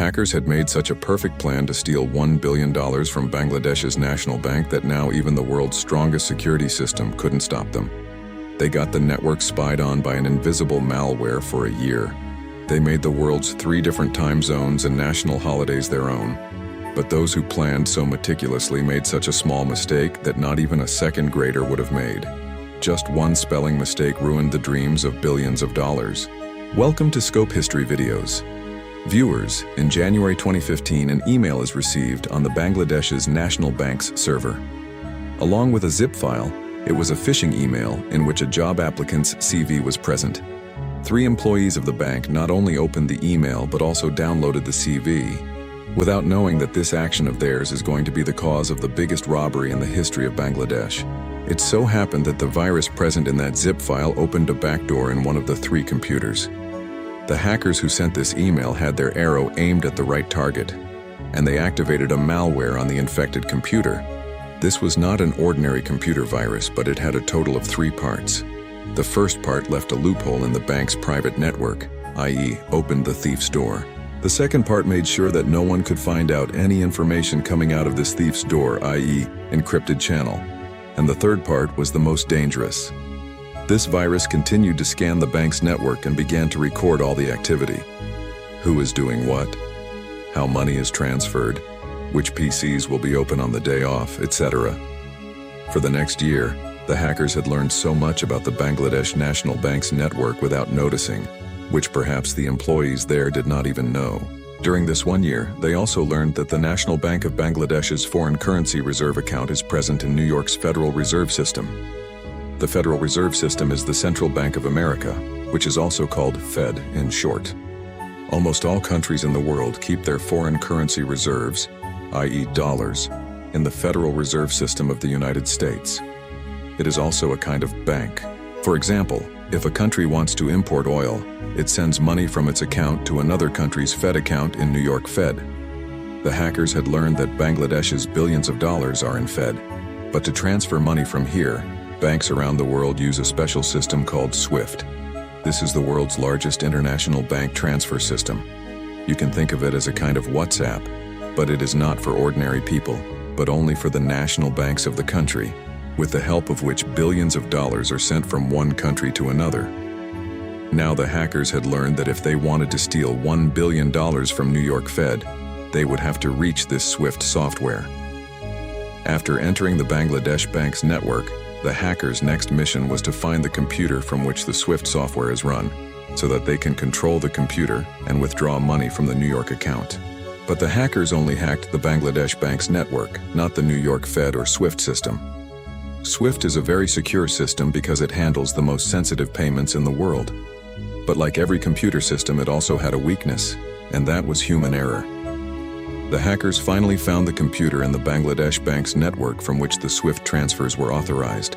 Hackers had made such a perfect plan to steal $1 billion from Bangladesh's national bank that now even the world's strongest security system couldn't stop them. They got the network spied on by an invisible malware for a year. They made the world's 3 different time zones and national holidays their own. But those who planned so meticulously made such a small mistake that not even a second grader would have made. Just one spelling mistake ruined the dreams of billions of dollars. Welcome to Scope History Videos. Viewers, in January 2015, an email is received on the Bangladesh's National Bank's server. Along with a zip file, it was a phishing email in which a job applicant's CV was present. 3 employees of the bank not only opened the email but also downloaded the CV, without knowing that this action of theirs is going to be the cause of the biggest robbery in the history of Bangladesh. It so happened that the virus present in that zip file opened a backdoor in one of the 3 computers. The hackers who sent this email had their arrow aimed at the right target, and they activated a malware on the infected computer. This was not an ordinary computer virus, but it had a total of 3 parts. The first part left a loophole in the bank's private network, i.e., opened the thief's door. The second part made sure that no one could find out any information coming out of this thief's door, i.e., encrypted channel. And the third part was the most dangerous. This virus continued to scan the bank's network and began to record all the activity. Who is doing what? How money is transferred? Which PCs will be open on the day off, etc. For the next year, the hackers had learned so much about the Bangladesh National Bank's network without noticing, which perhaps the employees there did not even know. During this 1 year, they also learned that the National Bank of Bangladesh's foreign currency reserve account is present in New York's Federal Reserve System. The Federal Reserve System is the Central Bank of America, which is also called Fed in short. Almost all countries in the world keep their foreign currency reserves, i.e. dollars, in the Federal Reserve System of the United States. It is also a kind of bank. For example, if a country wants to import oil, it sends money from its account to another country's Fed account in New York Fed. The hackers had learned that Bangladesh's billions of dollars are in Fed, but to transfer money from here, banks around the world use a special system called SWIFT. This is the world's largest international bank transfer system. You can think of it as a kind of WhatsApp, but it is not for ordinary people, but only for the national banks of the country, with the help of which billions of dollars are sent from one country to another. Now the hackers had learned that if they wanted to steal $1 billion from New York Fed, they would have to reach this SWIFT software. After entering the Bangladesh bank's network, the hackers' next mission was to find the computer from which the SWIFT software is run, so that they can control the computer and withdraw money from the New York account. But the hackers only hacked the Bangladesh bank's network, not the New York Fed or SWIFT system. SWIFT is a very secure system because it handles the most sensitive payments in the world. But like every computer system, it also had a weakness, and that was human error. The hackers finally found the computer in the Bangladesh bank's network from which the SWIFT transfers were authorized.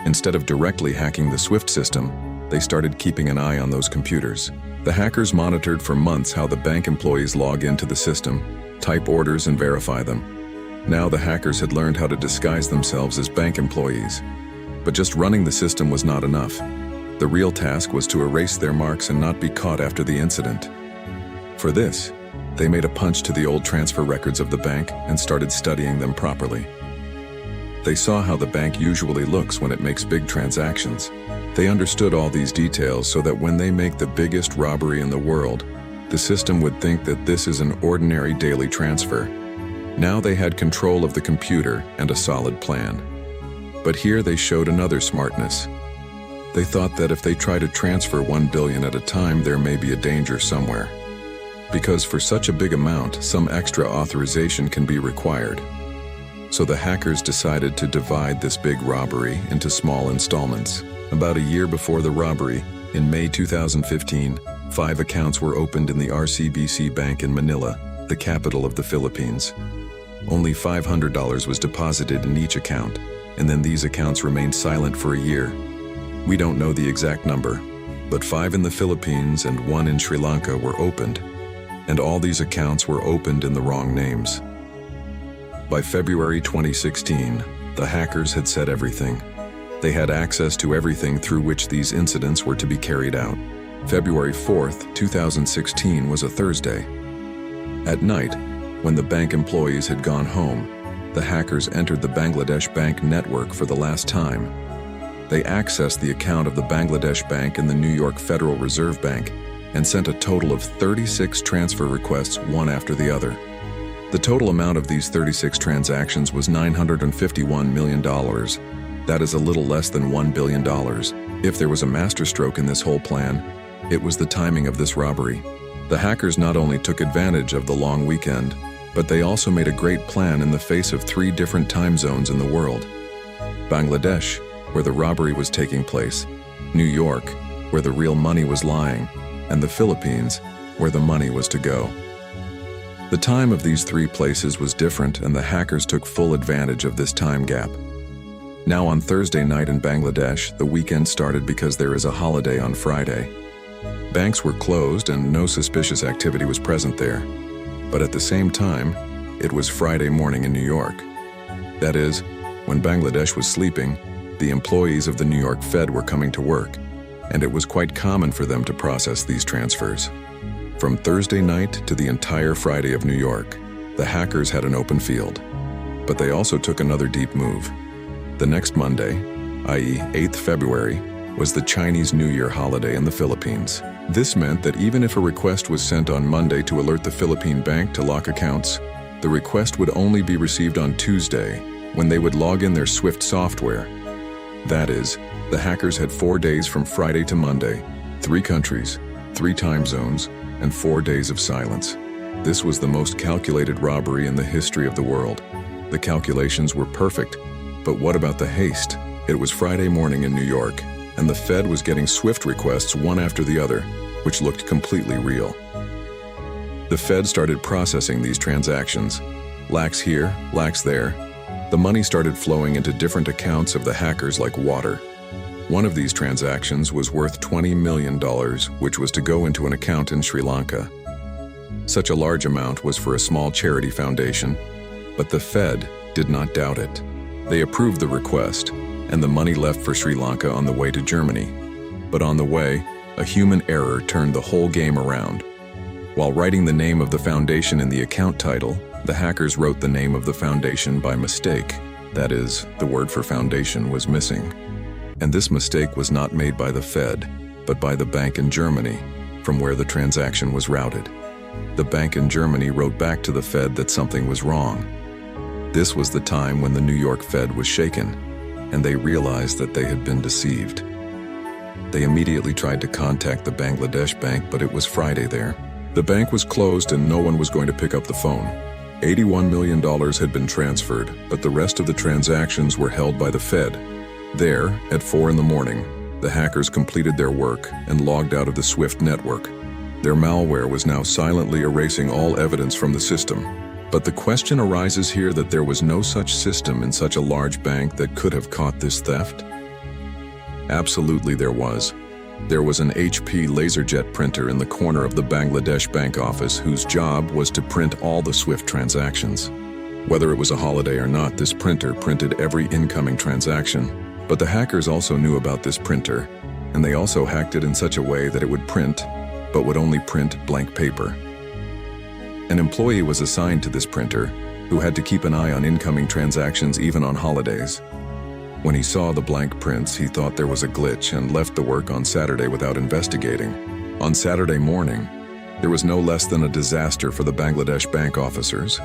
Instead of directly hacking the SWIFT system, they started keeping an eye on those computers. The hackers monitored for months how the bank employees log into the system, type orders and verify them. Now the hackers had learned how to disguise themselves as bank employees. But just running the system was not enough. The real task was to erase their marks and not be caught after the incident. For this, they made a punch to the old transfer records of the bank and started studying them properly. They saw how the bank usually looks when it makes big transactions. They understood all these details so that when they make the biggest robbery in the world, the system would think that this is an ordinary daily transfer. Now they had control of the computer and a solid plan. But here they showed another smartness. They thought that if they try to transfer $1 billion at a time, there may be a danger somewhere. Because for such a big amount, some extra authorization can be required. So the hackers decided to divide this big robbery into small installments. About a year before the robbery, in May 2015, 5 accounts were opened in the RCBC Bank in Manila, the capital of the Philippines. Only $500 was deposited in each account, and then these accounts remained silent for a year. We don't know the exact number, but 5 in the Philippines and 1 in Sri Lanka were opened, and all these accounts were opened in the wrong names. By February 2016, the hackers had said everything. They had access to everything through which these incidents were to be carried out. February 4th, 2016 was a Thursday. At night, when the bank employees had gone home, the hackers entered the Bangladesh bank network for the last time. They accessed the account of the Bangladesh bank in the New York Federal Reserve Bank and sent a total of 36 transfer requests, one after the other. The total amount of these 36 transactions was $951 million. That is a little less than $1 billion. If there was a masterstroke in this whole plan, it was the timing of this robbery. The hackers not only took advantage of the long weekend, but they also made a great plan in the face of 3 different time zones in the world. Bangladesh, where the robbery was taking place, New York, where the real money was lying, and the Philippines, where the money was to go. The time of these 3 places was different, and the hackers took full advantage of this time gap. Now on Thursday night in Bangladesh, the weekend started because there is a holiday on Friday. Banks were closed and no suspicious activity was present there. But at the same time, it was Friday morning in New York. That is, when Bangladesh was sleeping, the employees of the New York Fed were coming to work, and it was quite common for them to process these transfers. From Thursday night to the entire Friday of New York, the hackers had an open field. But they also took another deep move. The next Monday, i.e. 8th February, was the Chinese New Year holiday in the Philippines. This meant that even if a request was sent on Monday to alert the Philippine bank to lock accounts, the request would only be received on Tuesday, when they would log in their Swift software. That is, the hackers had 4 days from Friday to Monday, 3 countries, 3 time zones, and 4 days of silence. This was the most calculated robbery in the history of the world. The calculations were perfect, but what about the haste? It was Friday morning in New York, and the Fed was getting Swift requests one after the other, which looked completely real. The Fed started processing these transactions. Lakhs here, lakhs there. The money started flowing into different accounts of the hackers like water. One of these transactions was worth $20 million, which was to go into an account in Sri Lanka. Such a large amount was for a small charity foundation, but the Fed did not doubt it. They approved the request, and the money left for Sri Lanka on the way to Germany. But on the way, a human error turned the whole game around. While writing the name of the foundation in the account title, the hackers wrote the name of the foundation by mistake. That is, the word for foundation was missing. And this mistake was not made by the Fed, but by the bank in Germany, from where the transaction was routed. The bank in Germany wrote back to the Fed that something was wrong. This was the time when the New York Fed was shaken, and they realized that they had been deceived. They immediately tried to contact the Bangladesh bank, but it was Friday there. The bank was closed and no one was going to pick up the phone. $81 million had been transferred, but the rest of the transactions were held by the Fed. There, at 4 in the morning, the hackers completed their work and logged out of the Swift network. Their malware was now silently erasing all evidence from the system. But the question arises here that there was no such system in such a large bank that could have caught this theft? Absolutely there was. There was an HP LaserJet printer in the corner of the Bangladesh bank office whose job was to print all the Swift transactions. Whether it was a holiday or not, this printer printed every incoming transaction. But the hackers also knew about this printer, and they also hacked it in such a way that it would print, but would only print blank paper. An employee was assigned to this printer, who had to keep an eye on incoming transactions even on holidays. When he saw the blank prints, he thought there was a glitch and left the work on Saturday without investigating. On Saturday morning, there was no less than a disaster for the Bangladesh bank officers.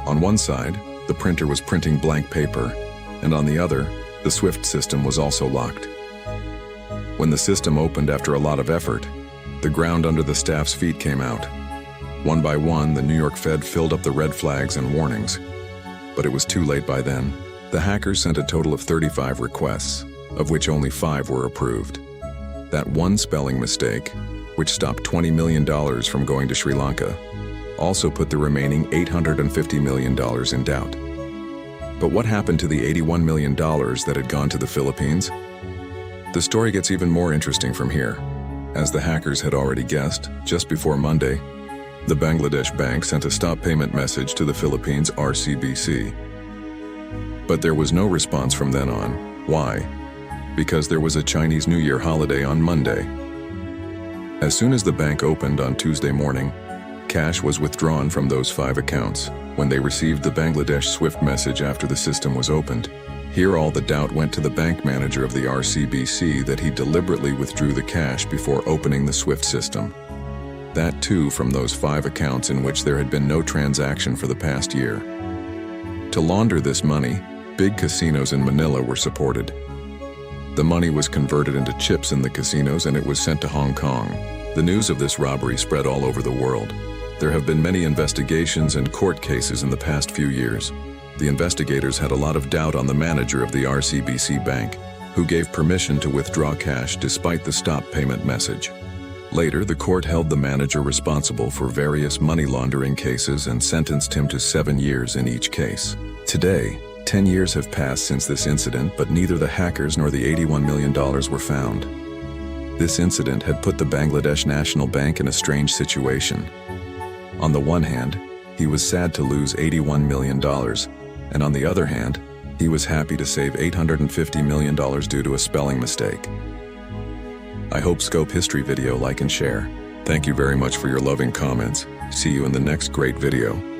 On one side, the printer was printing blank paper, and on the other, the Swift system was also locked. When the system opened after a lot of effort, the ground under the staff's feet came out. One by one, the New York Fed filled up the red flags and warnings. But it was too late by then. The hackers sent a total of 35 requests, of which only 5 were approved. That one spelling mistake, which stopped $20 million from going to Sri Lanka, also put the remaining $850 million in doubt. But what happened to the $81 million that had gone to the Philippines? The story gets even more interesting from here. As the hackers had already guessed, just before Monday, the Bangladesh bank sent a stop payment message to the Philippines RCBC. But there was no response from then on. Why? Because there was a Chinese New Year holiday on Monday. As soon as the bank opened on Tuesday morning, Cash was withdrawn from those 5 accounts when they received the Bangladesh SWIFT message after the system was opened. Here all the doubt went to the bank manager of the RCBC that he deliberately withdrew the cash before opening the SWIFT system. That too from those 5 accounts in which there had been no transaction for the past year. To launder this money, big casinos in Manila were supported. The money was converted into chips in the casinos and it was sent to Hong Kong. The news of this robbery spread all over the world. There have been many investigations and court cases in the past few years. The investigators had a lot of doubt on the manager of the RCBC bank, who gave permission to withdraw cash despite the stop payment message. Later, the court held the manager responsible for various money laundering cases and sentenced him to 7 years in each case. Today, 10 years have passed since this incident, but neither the hackers nor the $81 million were found. This incident had put the Bangladesh National Bank in a strange situation. On the one hand, he was sad to lose $81 million, and on the other hand, he was happy to save $850 million due to a spelling mistake. I hope Scope History video like and share. Thank you very much for your loving comments. See you in the next great video.